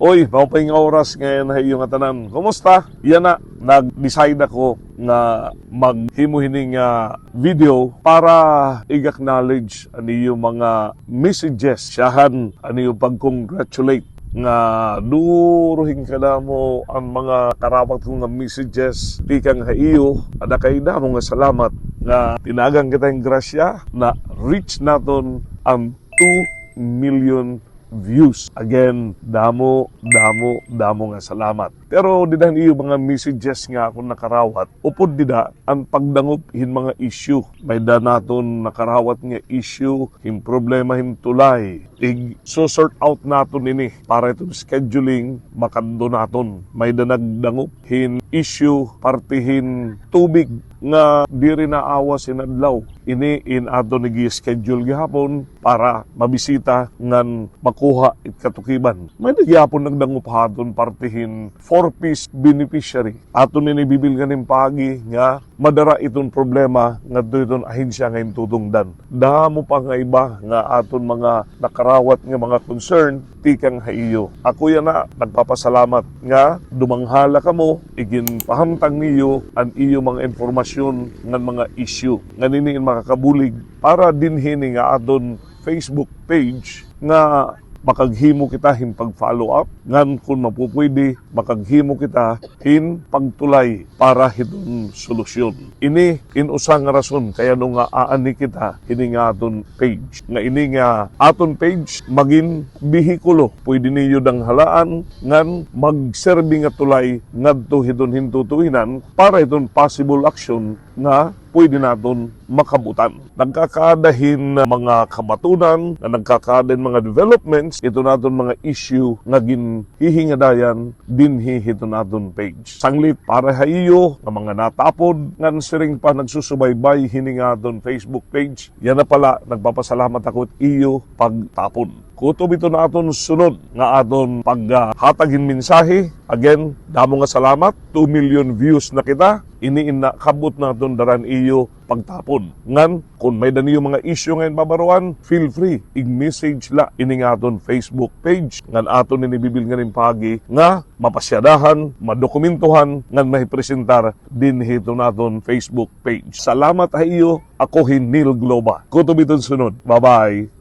Oy, maupay nga oras ngayon na iyong atanan. Kumusta? Yan na, nag-decide ako na maghimuhining video para i-acknowledge ang iyong mga messages. Siyahan ang iyong pag-congratulate nga duruhin ka na mo ang mga karawat kong nga messages. Di kang haiyo, ada kay na mo nga salamat nga tinagang kita yung grasya na reach naton ang 2 million views. Again, damo nga salamat. Pero didan iyo mga messages nga akong nakarawat, upod dida ang pagdangop hin mga issue. May da naton nakarawat nga issue, hin problema hin tulay. So sort out naton ini para itong scheduling makando naton. May da nagdangop hin issue partihin tubig nga diri na awas inadlaw. Ini in ato nagi-schedule gihapon para mabisita ngan makuha it katukiban. May nagyapon nagdangup haton partihin 4-piece beneficiary. Ato nini bibilganin pagi nga madara itong problema nga doon ahensya nga tutungdan. Damo pa nga iba nga aton mga nakarawat nga mga concern tikang haiyo. Ako yan na nagpapasalamat nga dumanghala kamo igin pahamtang niyo ang iyo mga informasyon nga mga issue nga niniin makakabulig para dinhin nga aton Facebook page nga makaghimo kita hin pag-follow up ngan kung mapupwede makaghimo kita hin pagtulay para hitong solusyon. Ini inusa nga rason kaya nung nga aani kita ini nga aton page nga ini nga aton page maging bihikulo pwede niyo dang halaan ngan magserbi nga tulay ngadto hiton hintutuinan para hiton possible action nga pwede naton makabutan. Nagkakadahin mga kamatunan, na nagkakadahin mga developments, ito naton mga issue nga ginhihingadayan dinhi ito naton page. Sanglit para haiyo nga mga natapod ngan siring pa nagsusubaybay hini nga aton Facebook page. Yan na pala nagpapasalamat ako iyo pagtapon. Kutob ito na aton sunod nga aton paghatagin mensahe. Again, damo nga salamat. 2 million views na kita. Iniin na kabot naton daran iyo pagtapon. Ngan, kung may daniyo mga issue ngayon babaruan, feel free. I-message la ini nga aton Facebook page. Ngan aton inibibil nga rin pagi nga mapasyadahan, madokumentuhan, ngan mahipresentar din hito naton Facebook page. Salamat ha iyo. Ako hin Neil Globa. Kutob ito sunod. Bye-bye.